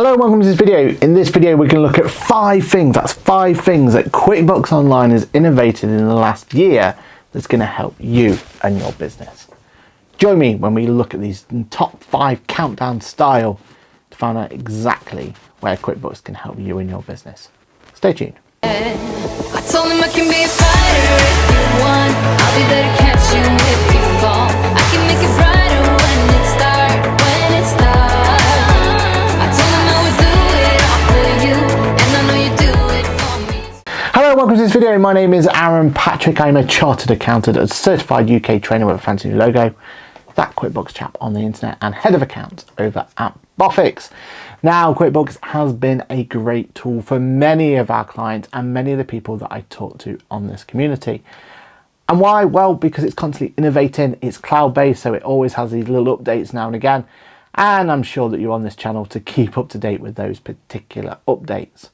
Hello and welcome to this video. In this video we're going to look at 5 things, that's 5 things that QuickBooks Online has innovated in the last year that's going to help you and your business. Join me when we look at these top 5 countdown style to find out exactly where QuickBooks can help you and your business. Stay tuned. I told him I can be a fighter if you want. I'll be there to catch you if you fall. I can make it brighter when it starts. Hello and welcome to this video. My name is Aaron Patrick. I'm a chartered accountant, a certified UK trainer with a fancy new logo, that QuickBooks chap on the internet, and head of accounts over at Boffix. Now, QuickBooks has been a great tool for many of our clients and many of the people that I talk to on this community. And why? Well, because it's constantly innovating, it's cloud-based, so it always has these little updates now and again. And I'm sure that you're on this channel to keep up to date with those particular updates.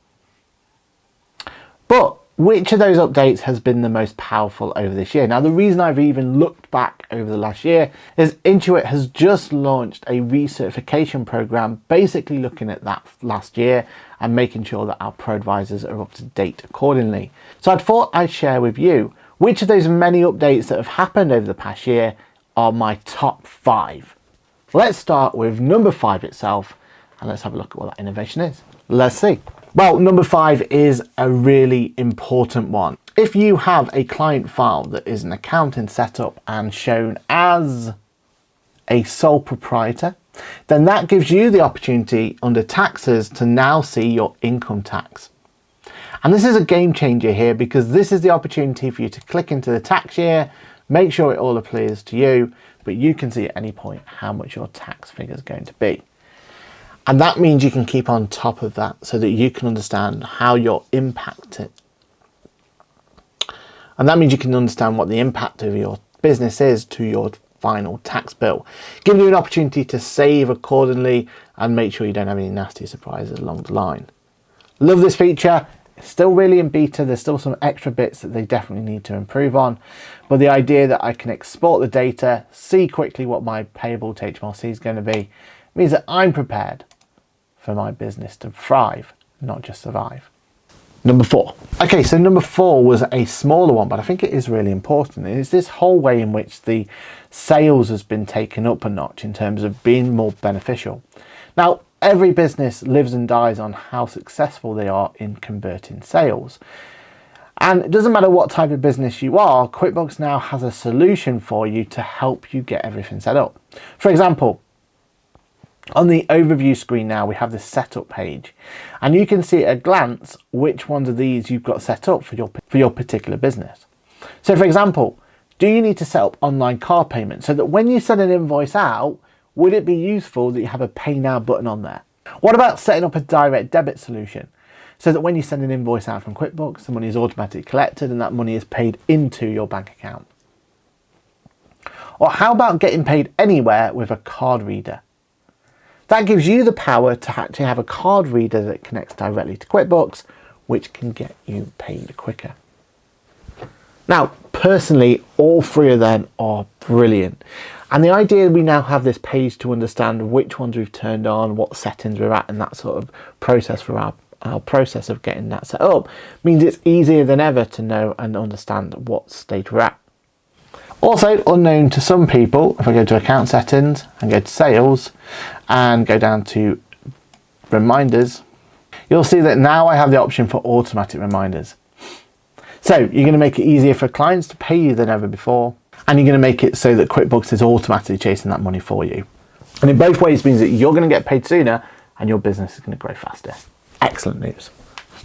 But which of those updates has been the most powerful over this year? Now, the reason I've even looked back over the last year is Intuit has just launched a recertification program, basically looking at that last year and making sure that our pro advisors are up to date accordingly. So I thought I'd share with you which of those many updates that have happened over the past year are my top 5. Let's start with number 5 itself, and let's have a look at what that innovation is. Let's see. Well, number 5 is a really important one. If you have a client file that is an accounting setup and shown as a sole proprietor, then that gives you the opportunity under taxes to now see your income tax. And this is a game changer here, because this is the opportunity for you to click into the tax year, make sure it all applies to you, but you can see at any point how much your tax figure is going to be. And that means you can keep on top of that so that you can understand how you're impacted. And that means you can understand what the impact of your business is to your final tax bill, giving you an opportunity to save accordingly and make sure you don't have any nasty surprises along the line. Love this feature. It's still really in beta. There's still some extra bits that they definitely need to improve on. But the idea that I can export the data, see quickly what my payable to HMRC is going to be, means that I'm prepared for my business to thrive, not just survive. Number 4. Okay, so number 4 was a smaller one, but I think it is really important. It's this whole way in which the sales has been taken up a notch in terms of being more beneficial. Now, every business lives and dies on how successful they are in converting sales. And it doesn't matter what type of business you are, QuickBooks now has a solution for you to help you get everything set up. For example, on the overview screen now, we have this setup page, and you can see at a glance which ones of these you've got set up for your particular business. So for example, do you need to set up online card payments so that when you send an invoice out, would it be useful that you have a pay now button on there? What about setting up a direct debit solution so that when you send an invoice out from QuickBooks, the money is automatically collected and that money is paid into your bank account? Or how about getting paid anywhere with a card reader? That gives you the power to actually have a card reader that connects directly to QuickBooks, which can get you paid quicker. Now, personally, all 3 of them are brilliant. And the idea we now have this page to understand which ones we've turned on, what settings we're at, and that sort of process for our process of getting that set up means it's easier than ever to know and understand what stage we're at. Also, unknown to some people, if I go to account settings and go to sales and go down to reminders, you'll see that now I have the option for automatic reminders. So you're going to make it easier for clients to pay you than ever before, and you're going to make it so that QuickBooks is automatically chasing that money for you. And in both ways means that you're going to get paid sooner and your business is going to grow faster. Excellent news.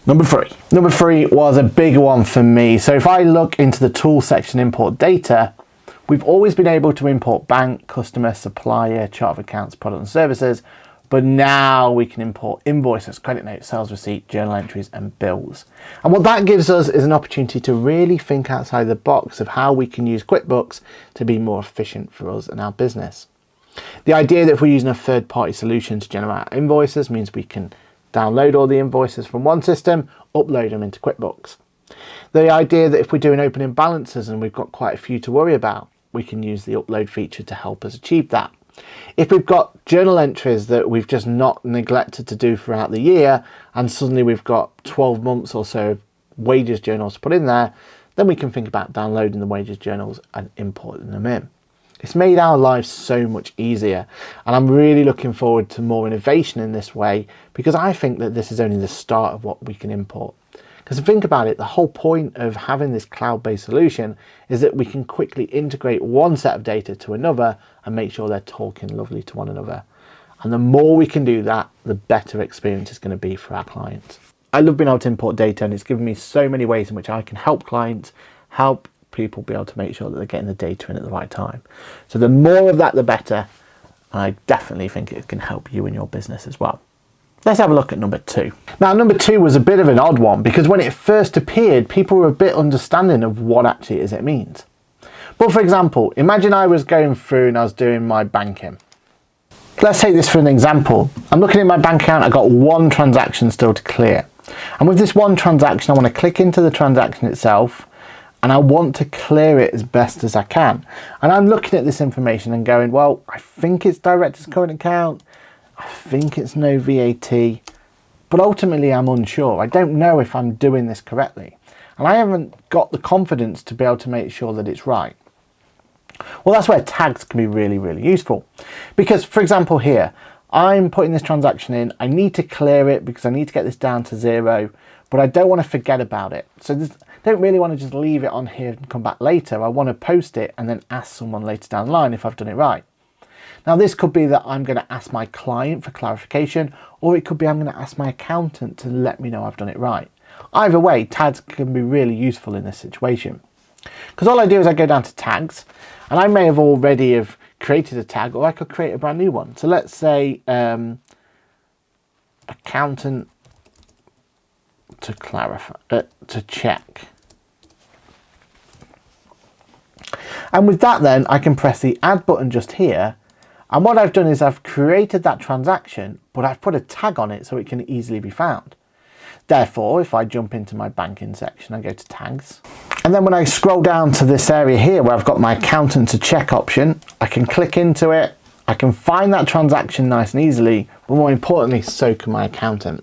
Number 3. Number 3 was a big one for me. So if I look into the tool section, import data, we've always been able to import bank, customer, supplier, chart of accounts, product and services, but now we can import invoices, credit notes, sales receipt, journal entries and bills. And what that gives us is an opportunity to really think outside the box of how we can use QuickBooks to be more efficient for us and our business. The idea that if we're using a third-party solution to generate invoices means we can download all the invoices from one system, upload them into QuickBooks. The idea that if we're doing opening balances and we've got quite a few to worry about, we can use the upload feature to help us achieve that. If we've got journal entries that we've just not neglected to do throughout the year, and suddenly we've got 12 months or so of wages journals to put in there, then we can think about downloading the wages journals and importing them in. It's made our lives so much easier, and I'm really looking forward to more innovation in this way, because I think that this is only the start of what we can import. Because think about it, the whole point of having this cloud-based solution is that we can quickly integrate one set of data to another and make sure they're talking lovely to one another. And the more we can do that, the better experience is going to be for our clients. I love being able to import data, and it's given me so many ways in which I can help clients, help people be able to make sure that they're getting the data in at the right time. So the more of that, the better. And I definitely think it can help you in your business as well. Let's have a look at number 2. Now, number 2 was a bit of an odd one, because when it first appeared, people were a bit understanding of what actually it is it means. But for example, imagine I was going through and I was doing my banking. Let's take this for an example. I'm looking at my bank account, I've got one transaction still to clear. And with this one transaction, I want to click into the transaction itself, and I want to clear it as best as I can. And I'm looking at this information and going, well, I think it's director's current account, I think it's no VAT, but ultimately I'm unsure. I don't know if I'm doing this correctly. And I haven't got the confidence to be able to make sure that it's right. Well, that's where tags can be really, really useful. Because, for example, here, I'm putting this transaction in, I need to clear it because I need to get this down to 0, but I don't want to forget about it. So I don't really want to just leave it on here and come back later. I want to post it and then ask someone later down the line if I've done it right. Now, this could be that I'm going to ask my client for clarification, or it could be I'm going to ask my accountant to let me know I've done it right. Either way, tags can be really useful in this situation. Because all I do is I go down to tags, and I may have already have created a tag, or I could create a brand new one. So let's say accountant to clarify, to check. And with that then, I can press the add button just here. And what I've done is I've created that transaction, but I've put a tag on it so it can easily be found. Therefore, if I jump into my banking section, I go to tags. And then when I scroll down to this area here where I've got my accountant to check option, I can click into it. I can find that transaction nice and easily, but more importantly, so can my accountant.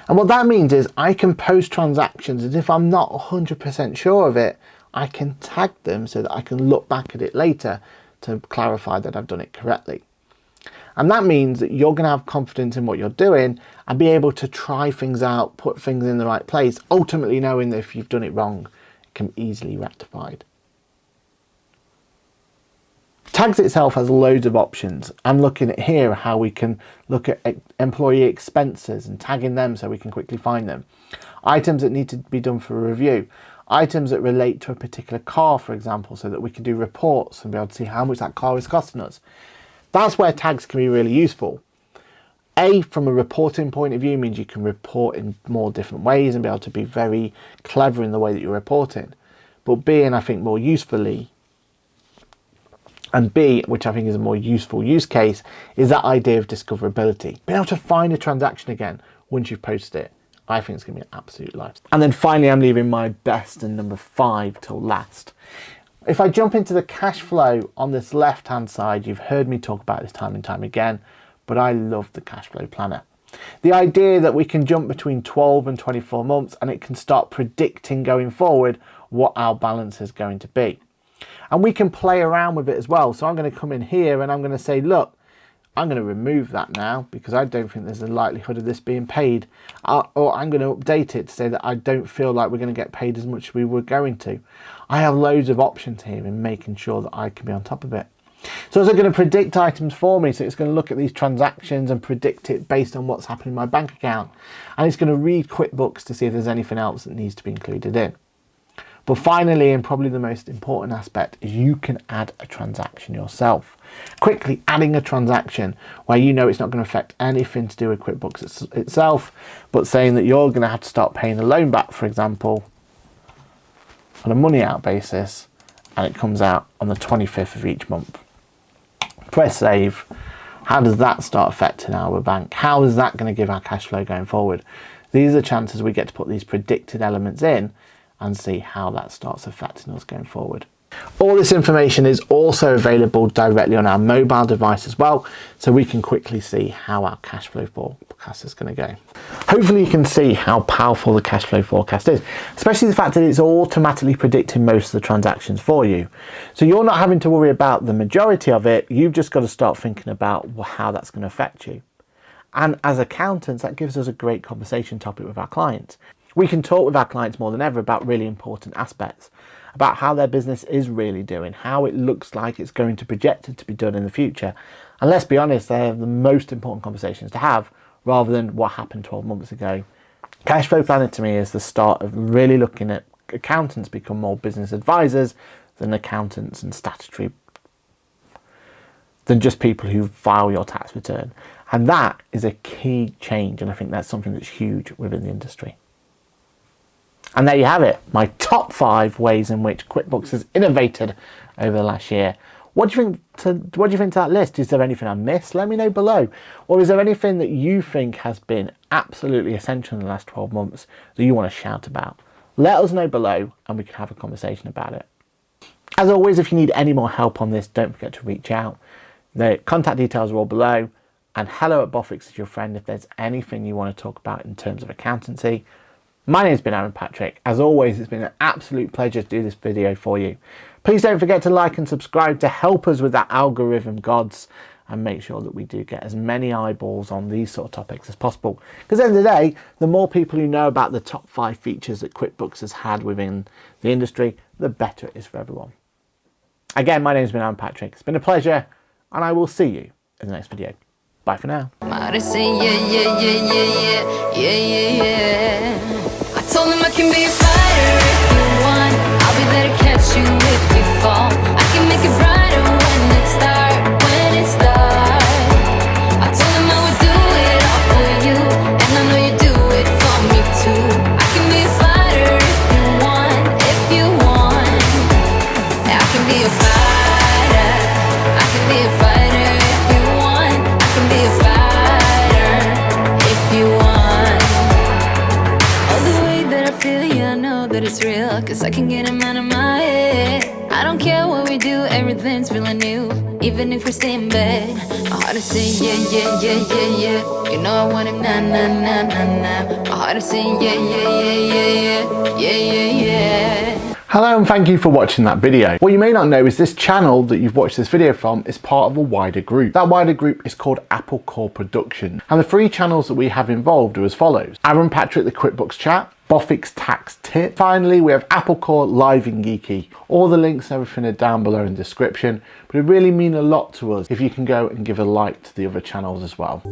And what that means is I can post transactions, and if I'm not 100% sure of it, I can tag them so that I can look back at it later to clarify that I've done it correctly. And that means that you're going to have confidence in what you're doing and be able to try things out, put things in the right place, ultimately knowing that if you've done it wrong, it can be easily rectified. Tags itself has loads of options. I'm looking at here how we can look at employee expenses and tagging them so we can quickly find them. Items that need to be done for a review. Items that relate to a particular car, for example, so that we can do reports and be able to see how much that car is costing us. That's where tags can be really useful. A, from a reporting point of view, means you can report in more different ways and be able to be very clever in the way that you're reporting. But B, and I think more usefully, and B, which I think is a more useful use case, is that idea of discoverability. Being able to find a transaction again once you've posted it. I think it's going to be an absolute life. And then finally, I'm leaving my best and number 5 till last. If I jump into the cash flow on this left-hand side, you've heard me talk about this time and time again, but I love the cash flow planner. The idea that we can jump between 12 and 24 months and it can start predicting going forward what our balance is going to be. And we can play around with it as well. So I'm going to come in here and I'm going to say, look, I'm going to remove that now because I don't think there's a likelihood of this being paid. Or I'm going to update it to say that I don't feel like we're going to get paid as much as we were going to. I have loads of options here in making sure that I can be on top of it. So it's going to predict items for me. So it's going to look at these transactions and predict it based on what's happening in my bank account. And it's going to read QuickBooks to see if there's anything else that needs to be included in. But finally, and probably the most important aspect, is you can add a transaction yourself. Quickly adding a transaction where you know it's not going to affect anything to do with QuickBooks itself, but saying that you're going to have to start paying a loan back, for example, on a money out basis, and it comes out on the 25th of each month. Press save. How does that start affecting our bank? How is that going to give our cash flow going forward? These are the chances we get to put these predicted elements in and see how that starts affecting us going forward. All this information is also available directly on our mobile device as well, so we can quickly see how our cash flow forecast is going to go. Hopefully you can see how powerful the cash flow forecast is, especially the fact that it's automatically predicting most of the transactions for you. So you're not having to worry about the majority of it, you've just got to start thinking about how that's going to affect you. And as accountants, that gives us a great conversation topic with our clients. We can talk with our clients more than ever about really important aspects, about how their business is really doing, how it looks like it's going to project it to be done in the future. And let's be honest, they're the most important conversations to have rather than what happened 12 months ago. Cash flow planning to me is the start of really looking at accountants become more business advisors than accountants and statutory, than just people who file your tax return. And that is a key change, and I think that's something that's huge within the industry. And there you have it, my top 5 ways in which QuickBooks has innovated over the last year. What do you think to that list? Is there anything I missed? Let me know below. Or is there anything that you think has been absolutely essential in the last 12 months that you want to shout about? Let us know below and we can have a conversation about it. As always, if you need any more help on this, don't forget to reach out. The contact details are all below. And hello@Bofix is your friend if there's anything you want to talk about in terms of accountancy. My name's been Aaron Patrick. As always, it's been an absolute pleasure to do this video for you. Please don't forget to like and subscribe to help us with that algorithm gods and make sure that we do get as many eyeballs on these sort of topics as possible. Because at the end of the day, the more people who know about the top 5 features that QuickBooks has had within the industry, the better it is for everyone. Again, my name's been Aaron Patrick. It's been a pleasure and I will see you in the next video. Bye for now. I told him I can be a fighter if you want. I'll be there to catch you if you fall. I can make it brighter when it's dark, when it's dark. I told him I would do it all for you, and I know you do it for me too. I can be a fighter if you want, if you want. I can be a fighter. I can be a fighter if you want. I can be a fighter if you want. All the way that I feel, yeah, I know that it's real, cause I can get him out of my head. I don't care what we do, everything's feeling new. Even if we stay in bed, my heart is saying yeah, yeah, yeah, yeah, yeah. You know I want him, nah, nah, nah, nah, nah. My heart is saying yeah, yeah, yeah, yeah, yeah, yeah, yeah, yeah. Hello and thank you for watching that video. What you may not know is this channel that you've watched this video from is part of a wider group. That wider group is called AppleCore Production, and the 3 channels that we have involved are as follows: Aaron Patrick the QuickBooks Chat, Bofix Tax Tip. Finally, we have AppleCore Live and Geeky. All the links and everything are down below in the description, but it really means a lot to us if you can go and give a like to the other channels as well.